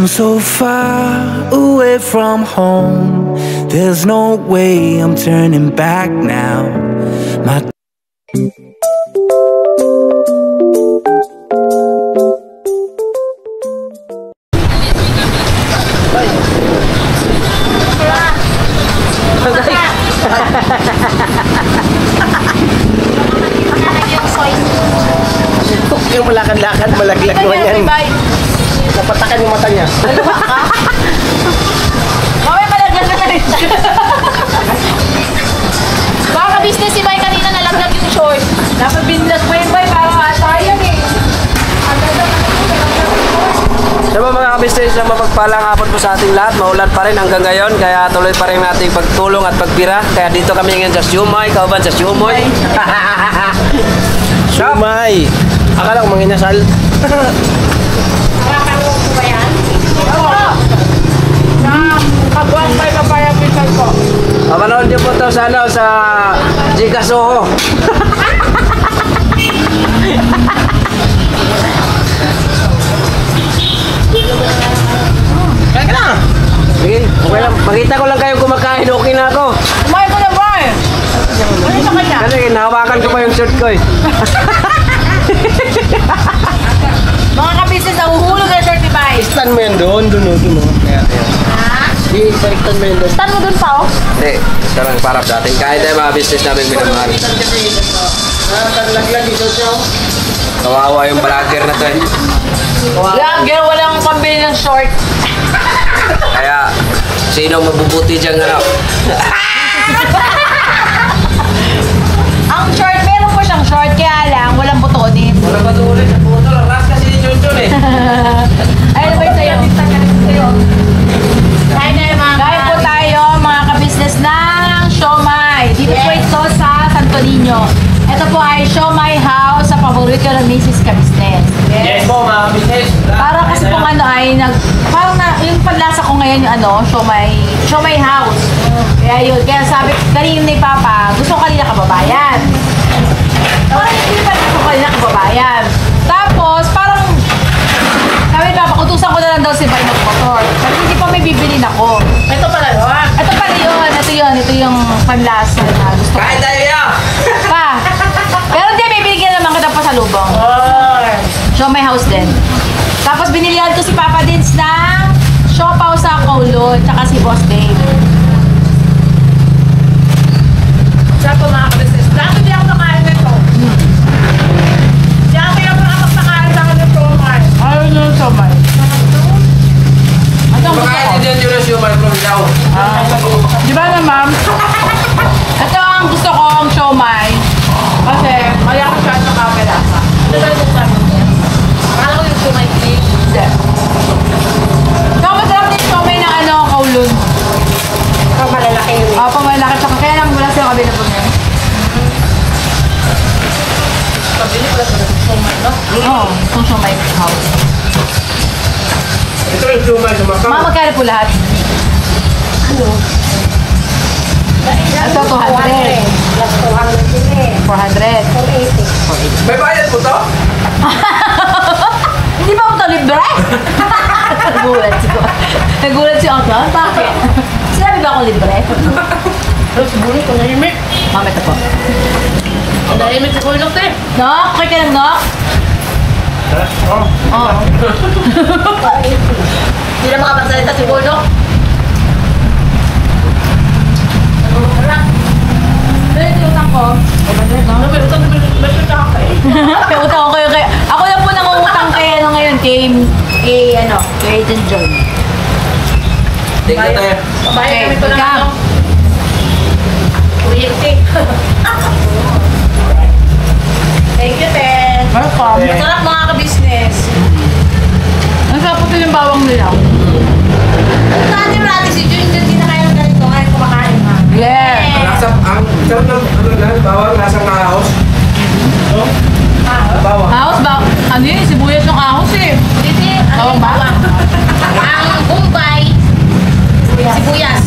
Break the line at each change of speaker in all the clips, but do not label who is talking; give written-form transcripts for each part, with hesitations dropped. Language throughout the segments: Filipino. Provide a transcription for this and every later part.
I'm so far away from home. There's no way I'm turning back now. My
yung malakad-lakad, malaglag naman yan. Napatakan yung mata niya.
Mami, malaglag na rin. Baka business si Bay kanina nalaglag yung short. Dapat binlag mo yung Bay para sayang eh.
So mga kabisnes, mapagpalang hapon po sa ating lahat. Maulan pa rin hanggang ngayon, kaya tuloy pa rin nating pagtulong at pagpira. Kaya dito kami ngayon sa Siumay, kauban sa Siumoy. Siumay! Akala ko mga inasal.
Nakakalo ko ba yan? Oo. Sa Kabuang Bay Papayang Pinsan ko.
Manood niyo po ito sa, sa Gigasoho. Kaya ka na! Sige, okay lang. Makita ko lang kayo kumakain, okay na ako.
Kumain ko na ba eh? Ano sa kanya?
Kasi nahawakan ko pa yung shirt ko eh.
Mga kabisnes, nahuhulog na short ni Bay.
Stand mo yan doon, doon. Kaya.
Ha?
Sige, palitan mo yan doon.
Stand mo dun pa oh.
Hindi, ito lang para sa atin. Kahit tayo mga business namin minamahal. Kawawa yung vlogger na to eh.
Vlogger, walang pambili ng short.
Kaya, sino mabubuti dyan ano?
Ang short, meron po siyang short, kaya lang, walang butonin.
Wala ba ito ulit? Puto lang, ras kasi ni Junjun eh.
Ayun ba yung sa'yo? Kain po tayo, mga kabisnes ng siomay. Dito po ito sa Santo Niño. Ito po ay siomay house sa paborito ng Mrs. Kabisnes.
Yes po, mga business.
Para kasi kung ano ay parang yung panlasa ko ngayon yung ano, siomay house. Kaya yun, kaya sabi kanina ni Papa, gusto ko kanina kababayan. Parang hindi pa gusto ko kanina kababayan. Tapos parang sabi ni Papa, utusan ko na lang daw si Bay mag-motor. Sabi hindi pa may bibilin ako. Ito pala yun. Ito pala yun. Ito yung panlasa na gusto ko.
Kahit tayo yan!
Pa! Pero hindi, may binigyan naman kita pa sa lubong. Siomay house din. Tapos binilihan ko si Papa Dins ng siopaw sa Kowloon, tsaka si Boss Dave. Siya po mga kabisnes. Dati di ako nakain nito. Di ako yung mga nakain sa akin ng siomay. Ayaw nyo yung siomay. Ito ang gusto ko.
Makain din yung siomay from now.
Di ba na ma'am? Ito ang gusto ko ang siomay. Kasi kaya ko siya sa kamelasa. Ito ba yung sabi niya? Akala ko yung siomay cake. Hindi. Ito masarap din siomay ng ano, Kowloon.
Pang malalaki yun.
Oo, pang malalaki. Tsaka kaya lang wala silang available ngayon.
Pabili ko lang sa siomay, no?
Oo, itong siomay house.
Ito yung siomay sa Macau.
Mga magkano po lahat?
Ano?
Ito, 200.
Plus 200 din eh.
400.
480.
May bayad po to?
Hindi ba ito libre? Nagulat si Otto. Bakit? Sinabi ba ako libre?
Pero siguro ito nahimik.
Mami, ito po.
Nahimik si Kulok eh.
Nok, okay ka lang, Nok? Oo.
Hindi na makapagsalita si Kulok.
Pero ito yung utang ko.
Ano ba ito? Ba't yung nakakain?
Kaya utang ko kayo. Ako lang po nangungutang kay ano ngayon, kay Agent John.
Tingnan tayo.
Babayad kami ito ng
ikaw.
ano? Kuryente. Thank you, Ten.
Welcome.
Masarap mga ka-business.
Ang sarap po yung bawang nila.
Dati si Jun, hindi na kayo ganito. Ngayon kumakain ha.
Yeah.
Nasa, ang sarap ng ano na, bawang nasa kaos. No? Bawang.
Ahos ba? Ano yun? Sibuyas yung ahos eh.
Hindi,
Bawang ba?
Ang Bombay, sibuyas.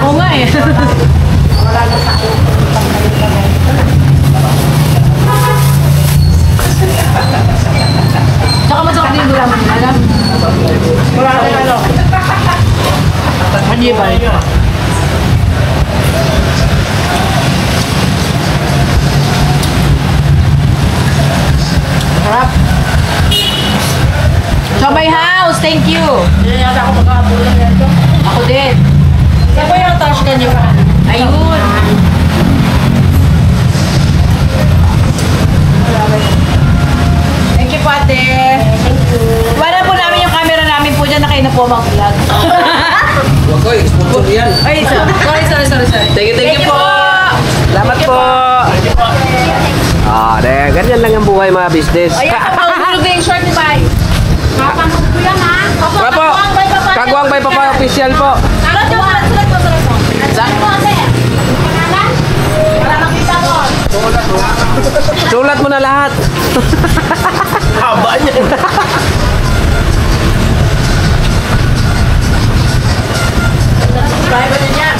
Oo nga eh. Tsaka masarap din yung gulaman nila, alam?
Wala na ano.
Hindi ba? Sarap. Chomay House, thank you.
Hindi yata ako makakabulan nito.
Ako din.
Saan ba yung touch ka niyo?
Ayun. Thank you po ate. Wala po namin yung camera namin po dyan na kayo na po mag-vlog.
Huwag ko, sponsor yan.
Ay, sorry.
Thank you po. Salamat po. Ganyan lang ang buhay mga business.
Ayan po, mahulog na yung short ni Bay.
Papanood ko yan ha.
Papo, Kagwang by Papa official po.
Sulat mo. Sulat mo ate. Pangalan? Para makita mo.
Sulat mo na lahat. Haba niya.
Subscriber din yan.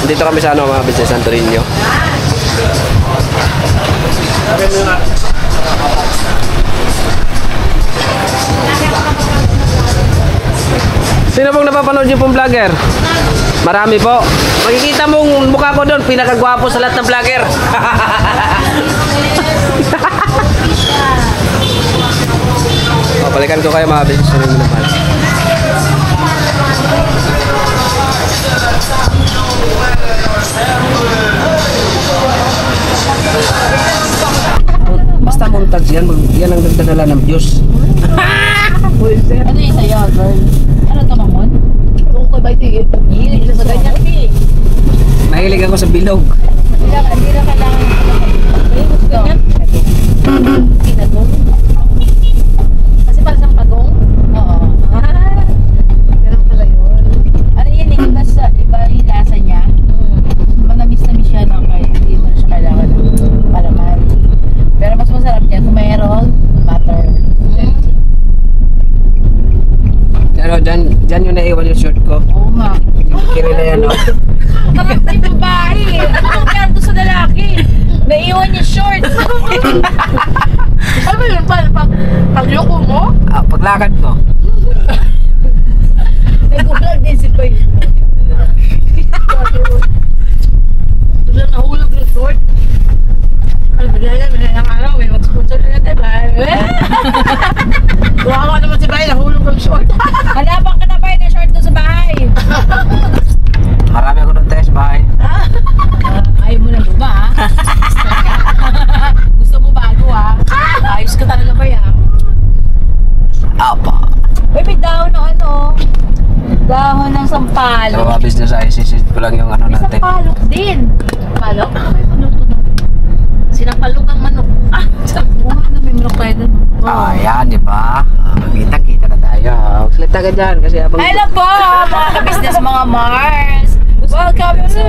Dito kami sa ano mga business Santorinho. Sino pong napapanood niyo pong vlogger? Marami po. Makikita mong mukha ko doon, pinakagwapo sa lahat ng vlogger. Balikan ko kayo mga business Santorinho naman. Basta montage yan, yan ang nagdadala ng views.
Ano yung sa'yo, girl? Ano ito, Mamon? Oo ko ba ito? Hilig sa ganyan.
Mahilig ako sa bilog.
Hindi na kailangan. Ganyan? Pinagong? Kasi para sa pagong? Oo. Ganun pala yun. Ano yan, iba yung lasa niya. Manamis-namis siya ng kahit hindi mo na siya kailangan ng palaman. Pero mas masarap niya kung mayroon butter.
Ano, dyan yung naiwan yung shirt ko.
Oo nga.
Kira na yan, no?
Tarap na yung babae. Ano ang kaya to sa lalaki? Naiwan yung shorts. Ano ba yun? Pagyoko mo?
Paglakad ko.
Nag-vlog din si Koy.
Ito na nahulog ng short. Ay, bigyan may ilang araw eh. Mag-sponsor na natin ba? Kuha naman si Bay, nahulog ng short.
Hanapan ka na ba yung short doon sa bahay?
Marami ako ng test, bye.
Ayaw mo na luma ha? Gusto mo bago ha? Ayos ka talaga ba yan?
Apa.
Uy, may dahon ng ano? Dahon ng
So,
sampalok.
mga business ay sisid ko lang yung ano
May
natin.
sampalok din. Sampalok? Ano may manok doon?
Sinampalog ang manok. Ah!
Oo, ano may manok tayo doon?
Ayan, di ba? Kita na tayo. Magsalita ka dyan kasi habang...
Hello po, mga ka-business, mga Mars. Welcome to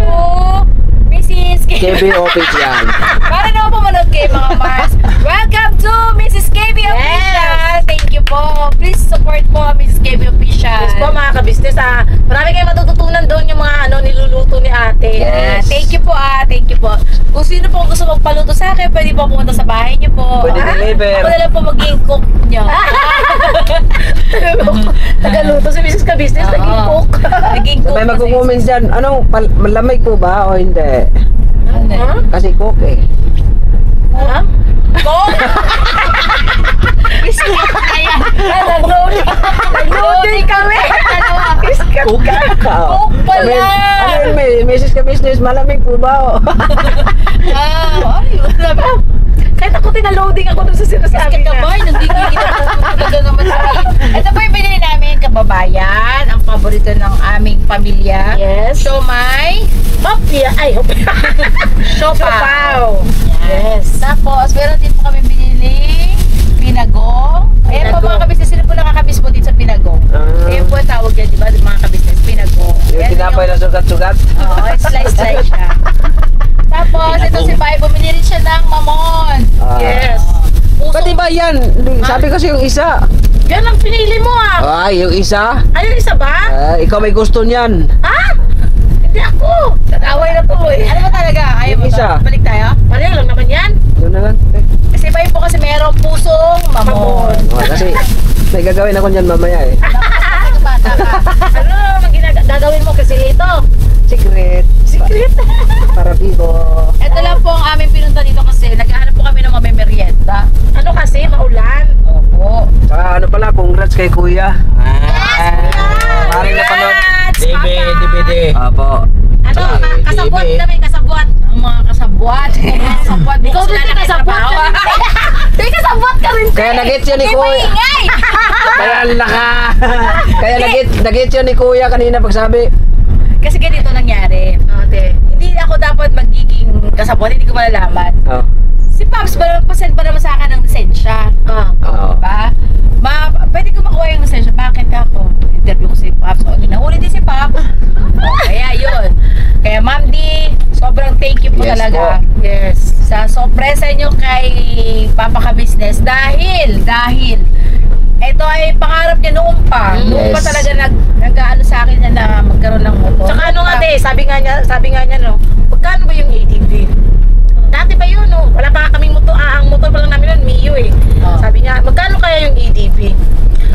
Mrs. KB.
KB official.
Para na po manood kayo, mga Mars. Welcome to Mrs. KB Official. Thank you po. Please support po Mrs. KB Official.
Yes po mga ka-business ah. Marami kayong matututunan doon yung mga ano niluluto ni ate.
Yeah, thank you po thank you po. Kung sino po gusto magpaluto sa akin, pwede po pumunta sa bahay niyo po.
Pwede deliver.
Ako na lang po maging cook niyo.
Tagaluto si Mrs. Ka-business, naging
Oo.
cook.
Naging cook.
May magko-comment dyan, anong malamay ko ba o hindi?
Ha?
Kasi cook eh.
Ha?
Cook? Kaya, nag-loading kami.
Cook ka.
Cook pala.
Ano yun, Mrs. Ka-business, malamig po ba o?
Ayun.
Kahit ako tinaloading ako dun sa sinasabi niya.
Kabay, nagigigil ako talaga naman sa ito po yung binili namin, kababayan. Ang paborito ng aming pamilya.
Yes.
Siomay.
Hopia. Ay, hopia.
Siopaw. Yes. Tapos, meron din po kami binili pinagong. Ayan po mga kabisnes, sino po nakakabis po dito sa pinagong? Ayan po ang tawag yan, di ba? Mga kabisnes, pinagong.
Yung
Ayan
tinapay na sugat-sugat.
Oo, slice siya. Tapos, ito si Pai, bumili rin siya ng mamon.
Ah.
Yes.
Puso.
Pati ba yan? Sabi kasi yung isa,
Yan ang pinili mo ah.
Ay, yung isa?
Ayun, isa ba?
Ikaw may gusto niyan.
Ha? Hindi ako. Nag-away na tuloy.
Ano ba talaga? Ayaw mo
Isa.
ba? Balik tayo?
Pareho lang naman yan.
Yun na lang.
Kasi iba po kasi merong pusong mamon.
Kasi may gagawin ako niyan mamaya eh.
Bata ka.
Ano ang gagawin mo kasi ito?
Secret.
Secret.
Para bigo.
Ito lang po ang aming pinunta dito kasi naghahanap po kami ng mamemerienda.
Ano kasi, maulan.
Opo.
Saka ano pala, congrats kay Kuya. Maring napanood.
DVD.
Apo.
Ano, kasabwat kami, kasabwat. Ang mga kasabwat. Kasabwat. Ikaw
Ikaw
sila
din kasabwat
nagtrabaho.
Di kasabwat ka rin.
Kaya nag-hits yun ni
Hindi
Kuya.
maingay!
Kaya laka. Kaya nag-hits yun ni Kuya kanina pagsabi.
Kasi ganito nangyari.
Ate.
Hindi ako dapat magiging kasabwat, hindi ko malalaman.
Oh.
Si Pops, pasend ba naman sa akin ng lisensya?
Oo.
Diba? Pwede ko makuha yung lisensya. Bakit ako? Interview ko si Pops. O, nahuli din si Pops. Kaya yun. Kaya Ma'am D, sobrang thank you po
Yes
talaga.
po.
Yes.
Sa sorpresa nyo kay Papa Ka Business. Dahil, ito ay pangarap niya noon pa. Noon pa
Yes.
talaga nag-ano sa akin niya na magkaroon ng motor.
Tsaka ano nga te, sabi nga niya no, magkano ba yung ATV? Dati ba yun no? Wala pa kaming motor, ang motor pa lang namin nun, Mio eh.
Oh.
Sabi niya, magkano kaya yung ATV?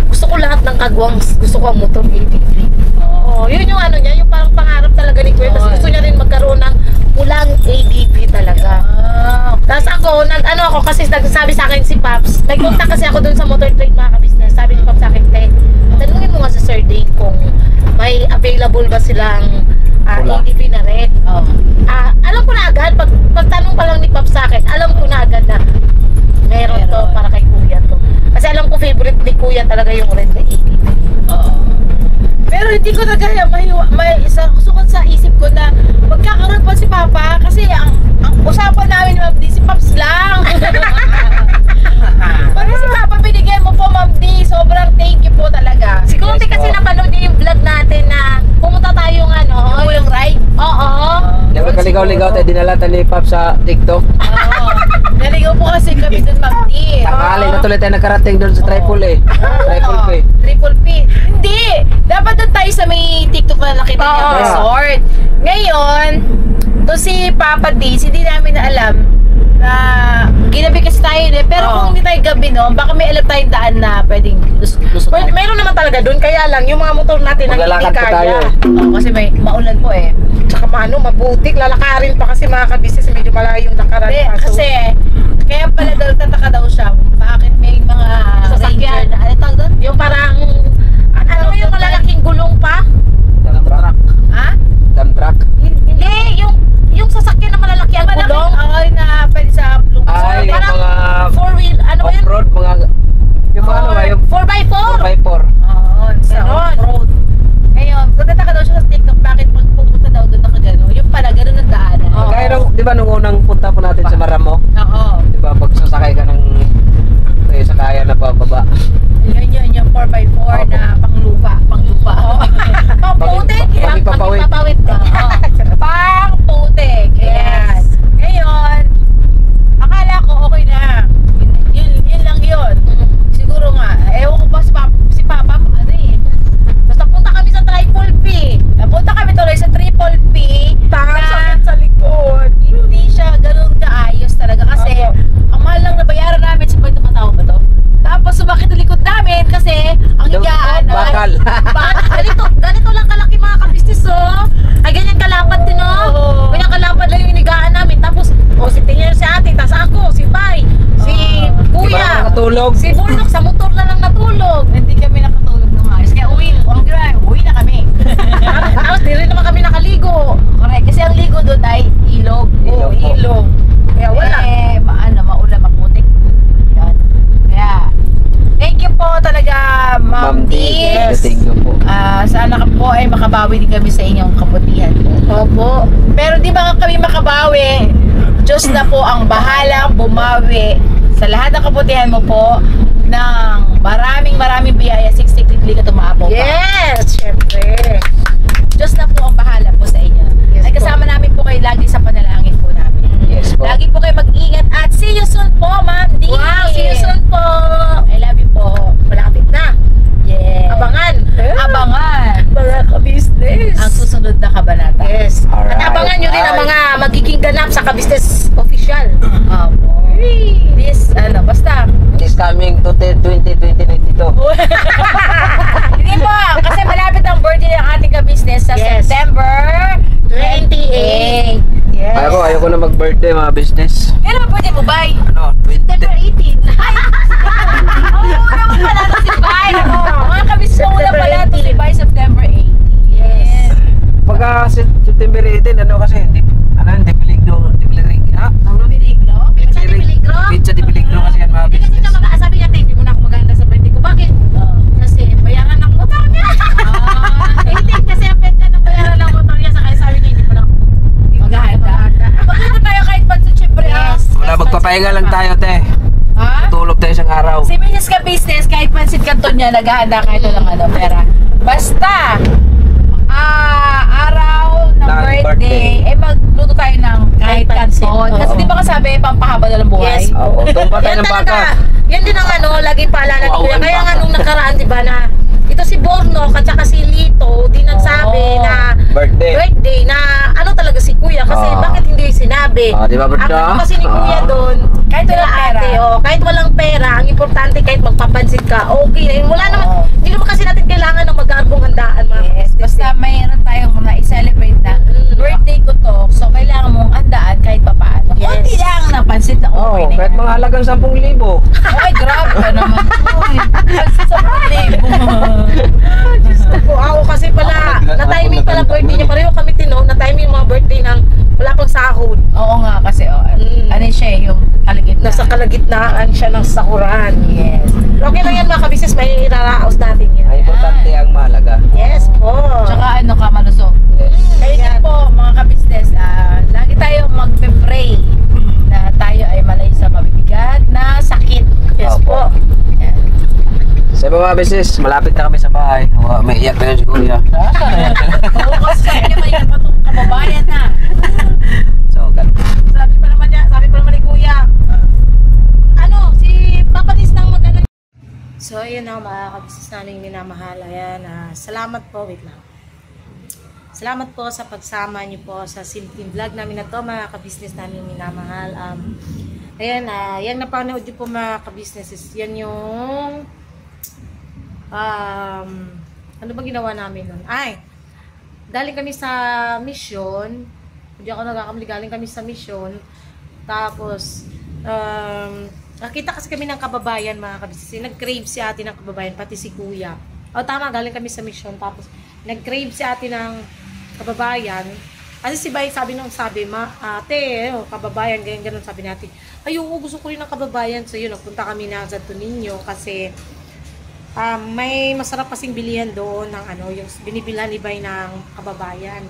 Gusto ko lahat ng kagwang, gusto ko ang motor ATV. Oh, yun yung ano niya, yung parang pangarap talaga ni Kuya. Tapos gusto niya rin magkaroon ng pulang ATV talaga. Tapos ako, ano ako, kasi nagsabi sa akin si Pops, nag-contact kasi ako dun sa motor trade mga ka-business. Sabi ni Pops sa akin, te, tanungin mo nga sa Sir Dave kung may available ba silang
Pula.
ATV na red.
Oh.
Alam ko na agad, pagtanong pa lang ni Pops sa akin, alam ko na agad na meron to para kay Kuya to. Kasi alam ko favorite ni Kuya talaga yung red na ATV.
Oo. Pero hindi ko talaga may sukot sa isip ko na magkakaroon pa si Papa kasi ang usapan namin ni Ma'am D, si Pops lang. Pag si Papa binigyan mo po Ma'am D, sobrang thank you po talaga.
Siguro
Yes,
kasi
po.
napanood niya yung vlog natin na pumunta tayong ano,
Yung ride.
oo.
Di ba kaligaw-ligaw tayo dinala tayo ni Pop sa TikTok?
Oo. Naligaw po kasi kami dun Ma'am D.
Tanghali na tuloy tayo nakarating doon sa Triple A. Triple P.
Triple P. Hindi! Dapat doon tayo sa may TikTok na nakita niyo
Oo.
resort. Ngayon, to si Papa D, hindi namin na alam na ginabi kasi tayo eh. Pero
Oo.
kung hindi tayo gabi no, baka may alam tayong daan na pwedeng lusot
Well,
tayo.
meron naman talaga doon, kaya lang yung mga motor natin ang hindi
Maglalakad pa tayo.
kaya.
Oo, kasi may maulan po eh.
Tsaka maano, mabutik, lalakarin pa kasi mga ka-business, medyo malayo yung lakaran
Hindi,
pa. So,
kasi kaya pala daw tataka daw siya kung bakit may mga
Sasakyan.
ranger na, ano tawag doon?
yung parang, ano yung malalaking gulong pa?
Dump truck.
Ha?
Dump truck.
Hindi, yung sasakyan na malalaki ang gulong.
Ay, na pwede sa
Ay, yung
parang
mga
four-wheel, ano ba yun?
off-road, mga... Yung mga ano ba, yung
4x4.
4x4.
Oo, sa
Ganon.
off-road. Ngayon, nagtataka daw siya sa TikTok bakit pag pupunta daw doon nakagano. Yung pala, ganun ang daanan.
Oo.
Kaya nung, di ba nung unang punta po natin sa Maramo,
Oo.
di ba pag sasakay ka ng sakayan na pababa.
Yun, yung 4x4 na panglupa. Panglupa. Pangputik.
Pagpapawid.
Pagpapawid.
Pangputik. Ayan. Ngayon, akala ko okay na. Yun lang yun. Siguro nga, ewan ko ba si Papa, ano eh. Basta punta kami sa Triple P. Punta kami tuloy sa Triple P.
Sakit sa likod.
Hindi siya ganun kaayos talaga kasi ang mahal lang na bayaran namin sa pagtumatawa ba to? Tapos sumakit ang likod namin kasi ang higaan
Bakal.
Ganito lang kalaki mga ka-business oh. Ay ganyan kalapad din oh. Ganyan kalapad lang yung inigaan namin. Tapos, si tingin si ate, tas ako, si Bay, si
Di ba
Kuya,
nakatulog?
si Bulldog sa motor na lang natulog.
Hindi kami nakatulog ng ayos. Kaya uwi na kami.
Tapos di rin naman kami nakaligo.
Correct. Kasi ang ligo doon ay ilog.
Ilog po.
Ilog. Kaya wala.
Maulan, maputik. Yan. Kaya, thank you po talaga, Ma'am D.
Thank you po.
Sana po ay makabawi din kami sa inyong kabutihan po.
Opo.
Pero di ba kami makabawi? Diyos na po ang bahalang bumawi sa lahat ng kabutihan mo po ng maraming biyaya, siksik-likli ka tumaapaw pa.
Yes, syempre.
Diyos na po ang bahala po sa inyo.
Yes
Ay kasama namin po kayo lagi sa panalangin po namin.
Yes po.
Lagi po kayo mag-ingat at see you soon po, Ma'am D.
Wow, see you soon po.
I love you po.
Malapit na. Abangan nyo rin ang mga magiging ganap sa Ka-Business Official.
This, basta.
This coming to 2022.
Hindi po, kasi malapit ang birthday ng ating ka-business sa
Yes.
September
28. Yes.
Ayoko na mag-birthday mga business.
Kailan ba birthday mo, Bay?
Ano, 20.
September 18.
Oo, una ko pala ito si Bay. Mga ka-business mo una pala ito si Bay, September 18.
Yes.
Pagka September 18, ano kasi, hindi peligro,
Pizza de Peligro?
Pizza di peligro kasi yan mga
Hindi kasi
business.
siya sabi niya, hindi mo na ako maganda sa birthday ko. Bakit? Kasi bayaran ng motor niya. Hindi, kasi ang pwede ng bayaran ng motor niya. Saka sabi niya, hindi mo na ako
Maghahanda. Magluto tayo kahit pansit, syempre.
Yes.
Wala, magpapahinga lang tayo, te.
Ha?
Tulog tayo isang araw.
Si Minis ka business, kahit pansit kanton niya, naghahanda kahit walang pera. Basta, araw ng
Ng
birthday, magluto tayo ng kahit
pansit.
kanton. Kasi
Oo.
di ba kasabi, pampahaba na ng buhay?
Yes.
Oo, tumpa tayo
Yan
ng
talaga.
baka.
Yan din ang laging paalala ni
Wow,
Kuya.
ang
Kaya
baka.
nga nung nakaraan, di ba, na ito si Borno at saka si Lito, di nagsabi
Oo.
na
Birthday.
na ano talaga si Kuya. Kasi bakit hindi sinabi?
Di ba,
Ang
Berta?
ano kasi ni Kuya doon,
Kahit walang
kila
pera.
ate, kahit walang pera, ang importante kahit magpapansin ka, okay na yun. Wala naman,
Oo.
hindi naman kasi natin kailangan ng mag-aarbong handaan, mga
Yes,
kapatid.
basta mayroon tayong na-celebrate na birthday ko to. So, kailangan mong handaan kahit pa paano.
Yes.
Kunti lang ng pansit na
Oo,
okay na
kahit
yan.
mga halagang 10,000.
Ay, grabe ka naman. Uy, pansit sa libo.
Ako kasi pala, na-timing pala birthday niya. Pareho kami na-timing yung mga birthday ng wala pang sahod.
Oo nga, kasi ano siya yung kaligit
Nasa kalagitnaan siya ng sakuran.
Yes.
Okay lang yan mga kabisnes, may iraraos natin yan.
Ang importante ang mahalaga.
Yes po.
Tsaka ano ka, malusog. Kaya din po, mga ka-business, lagi tayong magpe-pray na tayo ay malay sa mabibigat na sakit.
Yes po.
Yan.
Sa mga business, malapit na kami sa bahay. May iyak na yun si Kuya.
Oo, kasi sabi niya may kapatong kababayan na.
So,
Sabi pa naman ni Kuya, si Papa Nis nang mag-ano. So, ayun na mga kabisnes namin minamahal. Ayan, salamat po. Wait lang. Salamat po sa pagsama niyo po sa simpleng vlog namin na to, mga kabisnes namin minamahal. Ayan, yung napanood niyo po mga kabisnes, yan yung ano ba ginawa namin nun? Galing kami sa mission. Hindi ako nagkakamali, galing kami sa mission. Tapos, nakita kasi kami ng kababayan, mga kabisnes. Nag-crave si ate ng kababayan, pati si Kuya. Tama, galing kami sa mission. Tapos, nag-crave si ate ng kababayan. Kasi si Bay, ate, kababayan, ganyan, sabi natin. Ayoko, gusto ko rin ng kababayan. So, yun, nagpunta kami na sa Tuninyo kasi may masarap kasing bilihan doon ng yung binibilhan ni Bay ng kababayan.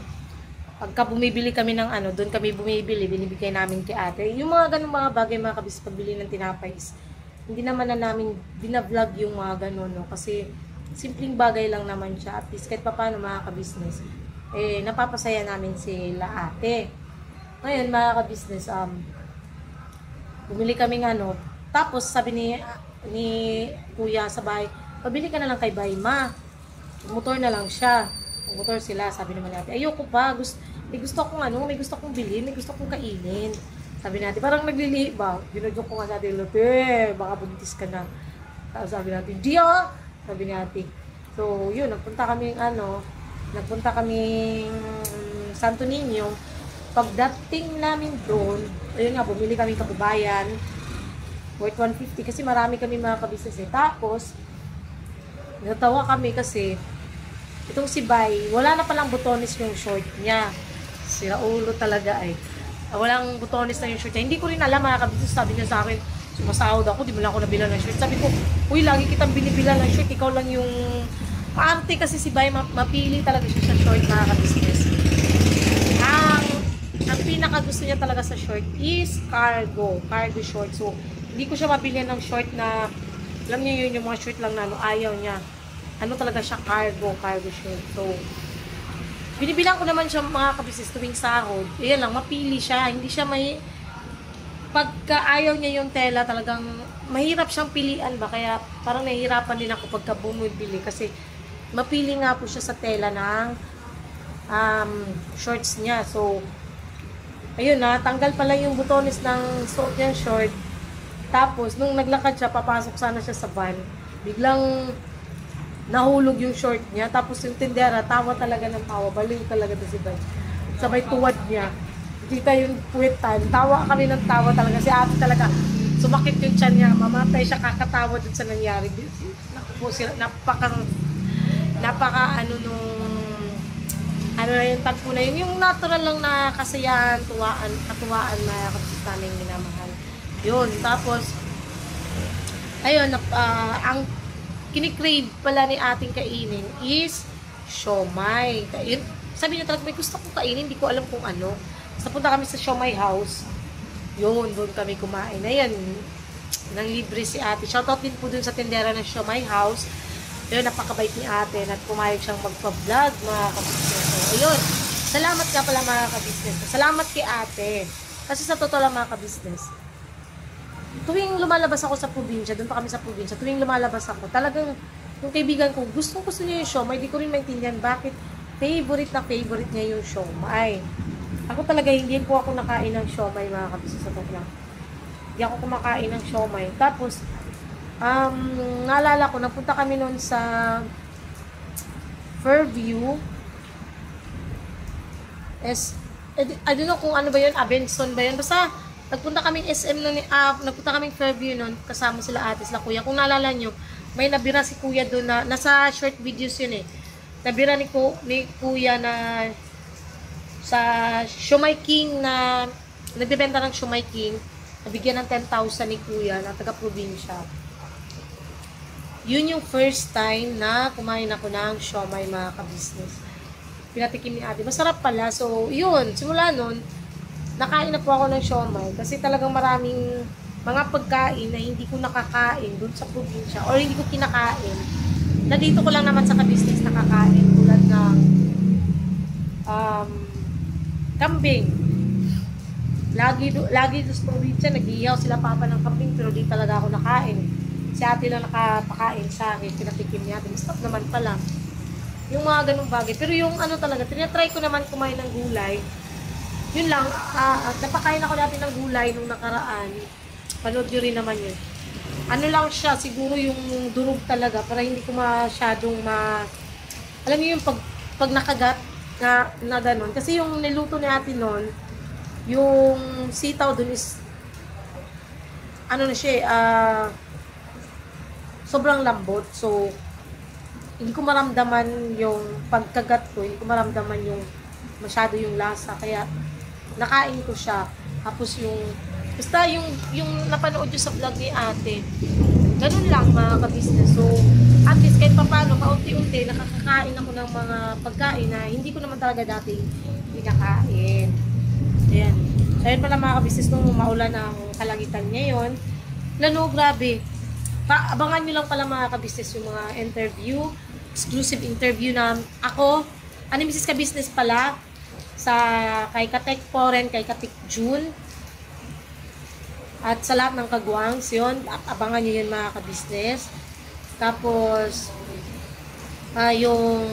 Pagka bumibili kami ng doon kami binibigay namin kay ate. Yung mga ganung mga bagay, mga kabis, pagbili ng tinapay is, hindi naman na namin binablog yung mga ganun, no? Kasi simpleng bagay lang naman siya. At least kahit paano mga kabisnes, napapasaya namin sila ate. Ngayon mga kabisnes, bumili kaming tapos sabi ni Kuya sa bahay, pabili ka na lang kay Bayma. Motor na lang siya. Motor sila, sabi naman natin, ayoko pa, may gusto kong bilhin, may gusto kong kainin. Sabi natin, parang naglilihi ba? Ginagyo ko nga natin, baka buntis ka na. Tapos sabi natin, di sabi natin. So, yun, nagpunta kaming Santo Niño. Pagdating namin doon, ayun nga, bumili kami kababayan, worth 150, kasi marami kami mga kabisnes. Tapos, natawa kami kasi, itong si Bay, wala na palang butones yung short niya. Sira ulo talaga walang butones na yung short niya. Hindi ko rin alam mga kabisnes, sabi niya sa akin, sumasahod ako, di mo lang ako nabilan ng short. Sabi ko, uy, lagi kitang binibilan ng short, ikaw lang yung maarte kasi si Bay, mapili talaga siya sa short mga kabisnes. Ang pinaka gusto niya talaga sa short is cargo short. So, hindi ko siya mabilihan ng short na, alam niyo yun, yung mga short lang na ayaw niya. Talaga siya, cargo short. So, binibilang ko naman siya mga kabisnes tuwing sahod. Ayan lang, mapili siya. Hindi siya pagka ayaw niya yung tela, talagang mahirap siyang pilian ba. Kaya parang nahihirapan din ako pagka bumibili. Kasi mapili nga po siya sa tela ng shorts niya. So, Ayun na, tanggal pala yung butones ng suot niyang short. Tapos, nung naglakad siya, papasok sana siya sa van. Biglang nahulog yung short niya. Tapos yung tindera, tawa talaga ng tawa. Baliw talaga to si Van. Sabay tuwad niya. Kita yung puwetan. Tawa kami ng tawa talaga. Si ate talaga, sumakit yung tiyan niya. Mamatay siya, kakatawa dun sa nangyari. Naku po, napaka ano na yung tagpo na yun. Yung natural lang na kasayahan, katuwaan na kapita na yung minamahal. Yun, tapos, ayun, ang kinikrave pala ni ating kainin is siomay. Yun, sabi niya talaga, may gusto kong kainin, hindi ko alam kung ano. Basta punta kami sa siomay house. Yun, doon kami kumain. Ayan, nang libre si ate. Shoutout din po dun sa tindera ng siomay house. Yun, napakabait ni ate at pumayag siyang magpa-vlog, mga kabisnes. So, ayun, salamat ka pala mga kabisnes. Salamat kay ate. Kasi sa totoo lang mga kabisnes, tuwing lumalabas ako sa probinsya, doon pa kami sa probinsya, tuwing lumalabas ako, talagang yung kaibigan ko, gusto niya yung siomay, di ko rin maintindihan bakit favorite niya yung siomay. Ako talaga, hindi po ako nakain ng siomay, mga kabisnes, sa totoo lang. Hindi ako kumakain ng siomay. Tapos, naalala ko, napunta kami noon sa Fairview. I don't know kung ano ba yun, Abenson ba yun. Basta, nagpunta kaming SM noon, nagpunta kaming Fairview noon, kasama sila ate, sila kuya. Kung naalala nyo, may nabira si kuya doon na, nasa short videos yun eh. Nabira ni kuya na sa Siomay King na, nagbibenta ng Siomay King, nabigyan ng 10,000 ni kuya na taga-probinsya. Yun yung first time na kumain ako ng siomay, mga kabisnes. Pinatikim ni ate. Masarap pala. So, yun. Simula nun, nakain na po ako ng siomay. Kasi talagang maraming mga pagkain na hindi ko nakakain dun sa probinsya or hindi ko kinakain. Na dito ko lang naman sa kabisnes nakakain. Tulad ng kambing. Lagi doon sa probinsya, nag-iihaw sila papa ng kambing pero di talaga ako nakain. Si ate lang nakapakain sa akin, pinatikim niya. Stop naman pala. Yung mga ganung bagay. Pero yung ano talaga, tinatry ko naman kumain ng gulay. Yun lang, napakain ako natin ng gulay nung nakaraan. Panood nyo rin naman yun. Ano lang siya, siguro yung durog talaga para hindi ko masyadong alam niyo yung pag nakagat na ganun. Kasi yung niluto ni ate nun, yung sitaw dun is ano na siya, sobrang lambot. So, hindi ko maramdaman yung pagkagat ko, hindi ko maramdaman yung masyado yung lasa. Kaya, nakain ko siya. Tapos basta yung napanood yung sa vlog ni ate, ganun lang mga kabisnes. So, at least kahit paano, kaunti-unti, nakakakain ako ng mga pagkain na hindi ko naman talaga dating pinakain. Ayan. So, ayan pala mga kabisnes, nung maulan ang kalangitan ngayon. Lalo, grabe. Abangan nyo lang pala mga kabisnes yung mga interview, exclusive interview na ako, Mrs. Kabisnes pala, kay Katek Foren, kay Katik June, at sa lahat ng kagwangs, yun, abangan nyo yun mga kabisnes. Tapos, yung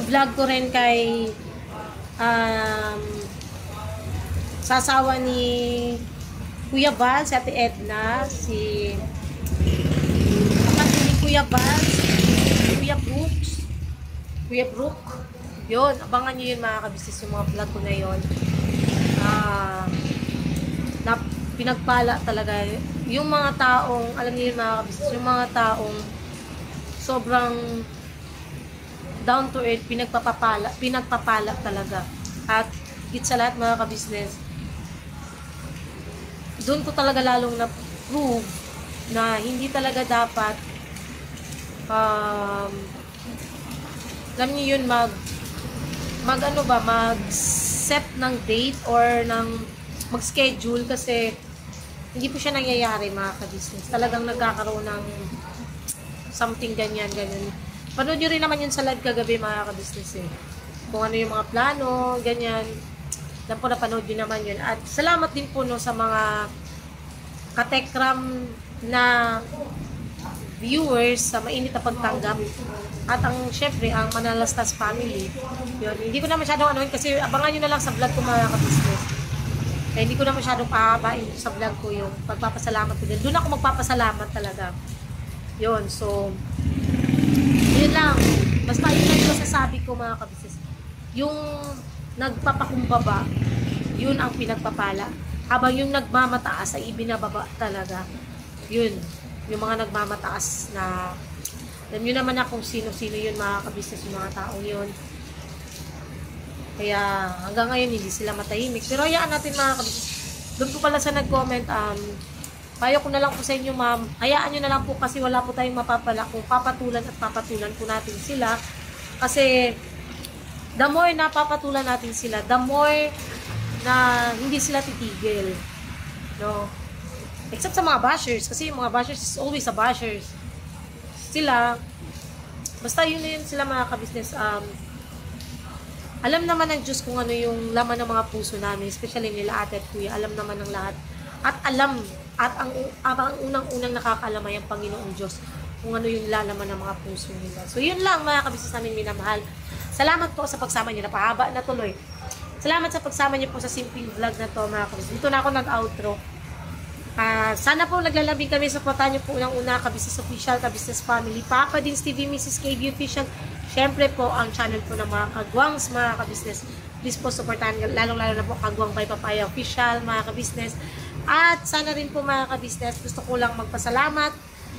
vlog ko rin kay sasawa ni Kuya Val, si Ate Edna, si Kuya Val, Kuya Brook. Yun, abangan nyo yun mga kabisnes, yung mga vlog ko na yun. Na pinagpala talaga. Yung mga taong, alam niyo yun mga kabisnes, yung mga taong sobrang down to earth, pinagpapala talaga. At hit sa lahat mga kabisnes, doon ko talaga lalong na-prove na hindi talaga dapat alam niyo yun, mag-set ng date or mag-schedule kasi hindi po siya nangyayari mga ka-business. Talagang nagkakaroon ng something ganyan. Panood nyo rin naman yun sa live kagabi mga ka-business eh. Kung ano yung mga plano, ganyan. Lang po napanood nyo naman yun. At salamat din po no, sa mga katekram na viewers sa mainit na pagtanggap. At syempre, ang Manalastas family. Yun. Hindi ko na masyadong kasi abangan nyo na lang sa vlog ko mga ka-business. Kaya hindi ko na masyadong pahabain sa vlog ko yung pagpapasalamat ko din. Doon ako magpapasalamat talaga. Yun, so, yun lang. Basta yun lang yung masasabi ko mga kabisnes. Yung nagpapakumbaba, yun ang pinagpapala. Habang yung nagmamataas ay ibinababa talaga. Yun, yung mga nagmamataas na, alam nyo naman na kung sino-sino yun mga kabisnes, yung mga taong yun. Kaya hanggang ngayon hindi sila matahimik. Pero hayaan natin mga kabisnes. Doon po pala sa nag-comment, payo ko na lang po sa inyo ma'am, hayaan nyo na lang po kasi wala po tayong mapapala kung papatulan at papatulan po natin sila. Kasi the more na papatulan natin sila, the more na hindi sila titigil. No? Except sa mga bashers, kasi yung mga bashers is always a bashers. Sila, basta yun na yun sila mga kabisnes, alam naman ng Diyos kung ano yung laman ng mga puso namin, especially nila ate at kuya, alam naman ng lahat. At alam, at ang unang-unang nakakaalam ay ang Panginoong Diyos kung ano yung lalaman ng mga puso nila. So yun lang mga kabisnes namin minamahal. Salamat po sa pagsama niyo, napahaba na tuloy. Salamat sa pagsama niyo po sa simpleng vlog na to mga kabisnes. Dito na ako nag-outro. Sana po naglalambing kami, supportahan niyo po unang-una Kabisnes Official, Kabisnes Family, Papa Dins TV, Mrs. KB Official. Siyempre po ang channel po ng mga kagwangs, mga kabisnes. Please po supportahan, lalong-lalo na po Kagwang by Papaya Official, mga kabisnes. At sana rin po mga kabisnes, gusto ko lang magpasalamat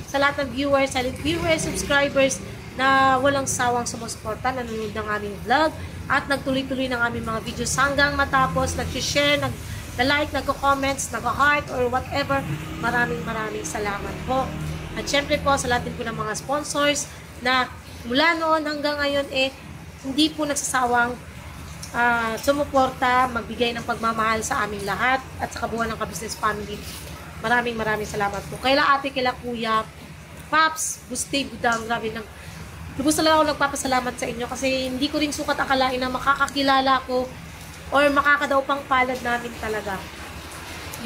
sa lahat ng viewers, silent viewers, subscribers na walang sawang sumusuporta, nanonood ng aming vlog at nagtuloy-tuloy ng aming mga videos hanggang matapos, nag-share, nag-like, nag-comments, nag-heart or whatever. Maraming salamat po. At syempre po sa lahat din po ng mga sponsors na mula noon hanggang ngayon hindi po nagsasawang sumuporta, magbigay ng pagmamahal sa aming lahat at sa kabuuan ng Kabisnes Family. Maraming salamat po. Kaila ate, kaila kuya, Paps, Busti, Budang, grabe nang lubos talaga ako nagpapasalamat sa inyo kasi hindi ko rin sukat akalain na makakakilala ko or makakadaw pang palad namin talaga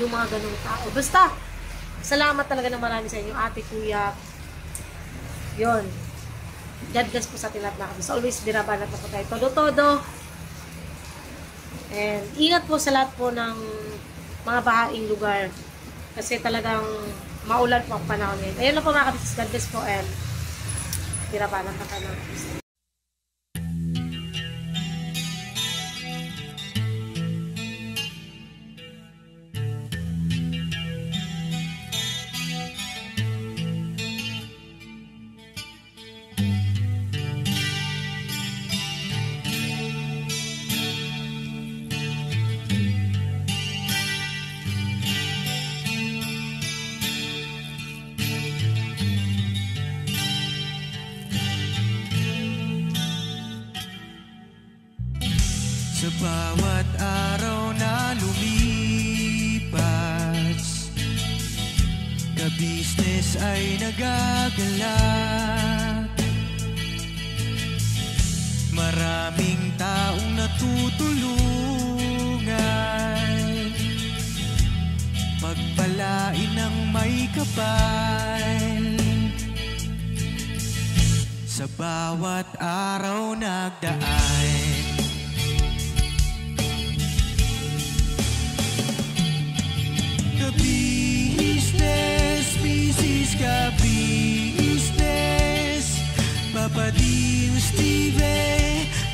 yung mga ganung tao. Basta, salamat talaga ng marami sa inyo, ate, kuya. Yun. God bless po sa ating lahat na kami. So, always birabanat na po tayo. Todo-todo. And ingat po sa lahat po ng mga bahaing lugar. Kasi talagang maulan po ang panahon ngayon. Ayun lang po mga kabisnes. God bless po and birabanat na ka ng kabisnes.
Sa bawat araw na lumipas, kabisnes ay nagagalak. Maraming taong natutulungan, pagpalain ng may kapal. Sa bawat araw nagdaan, Kabisnes, Mrs. Kabisnes, Papa Dins TV,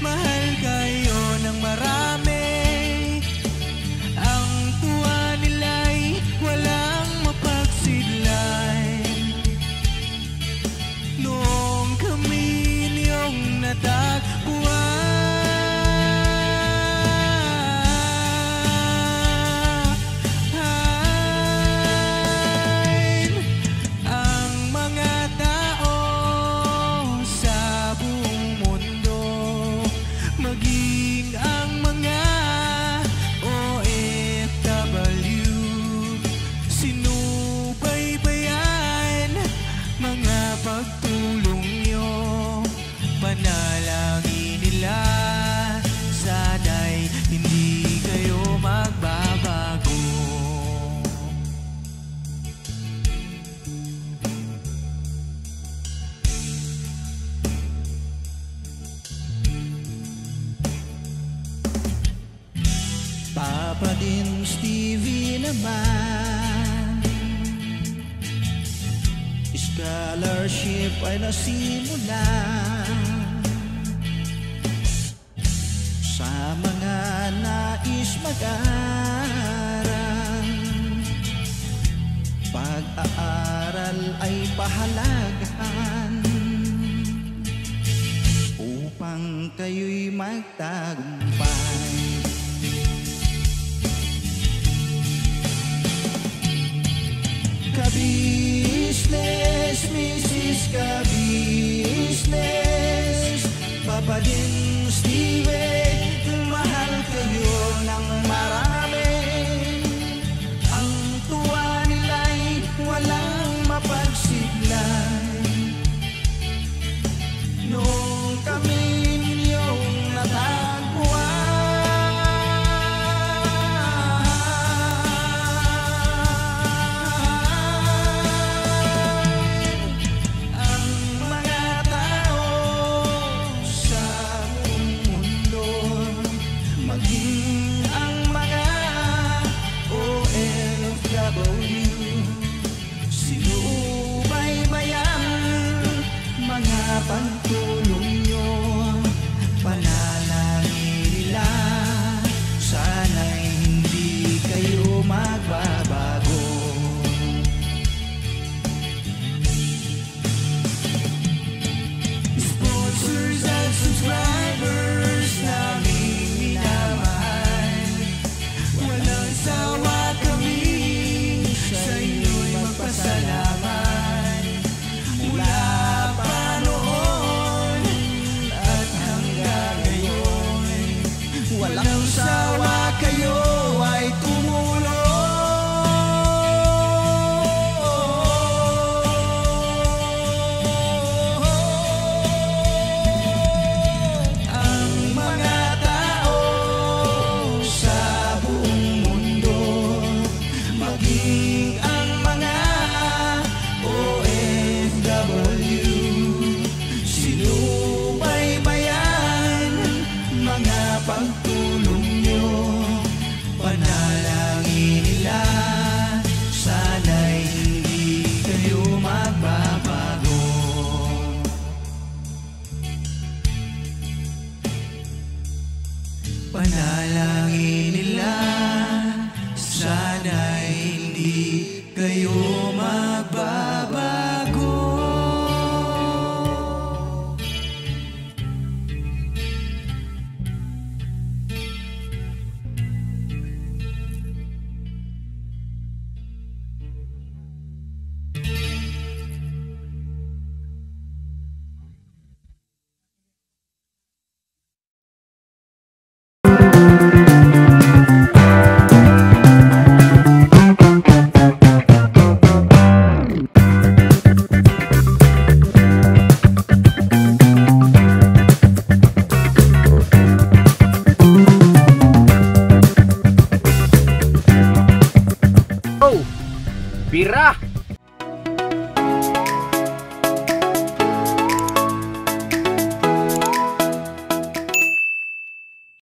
mahal kayo ng marami. Ang tuwa nila'y walang mapagsidlan. Noong kami niyong natagpuan, Papa din Stevie naman, scholarship ay nasimula sa mga nais mag-aral. Pag-aaral ay pahalagahan upang kayo'y magtagumpay. Ka-business, Mrs. Ka-business, Papa din Steve, mahal kayo ng marami. Ang tuwa nila'y walang mapagsiglay. Noong kami ninyong natagpuan, ang mga tao sa buong mundo, maging ang mga OFW, sinubaybayan mga pagtulong nyo. Panalangin nila, sana'y hindi kayo magbabago. Sponsors at subscribers naming minamahal, walang sawa kami sa inyo'y magpasalamat. Mula pa noon at hanggang ngayon, walang sawa kayo ay tumulong. Ang mga tao sa buong mundo, maging ang mga OFW, sinubaybayan mga pagtulong nyo. Panalangin nila, sana'y hindi kayo magbabago. Panalangin nila, sana'y hindi kayo magbabago.
Bira!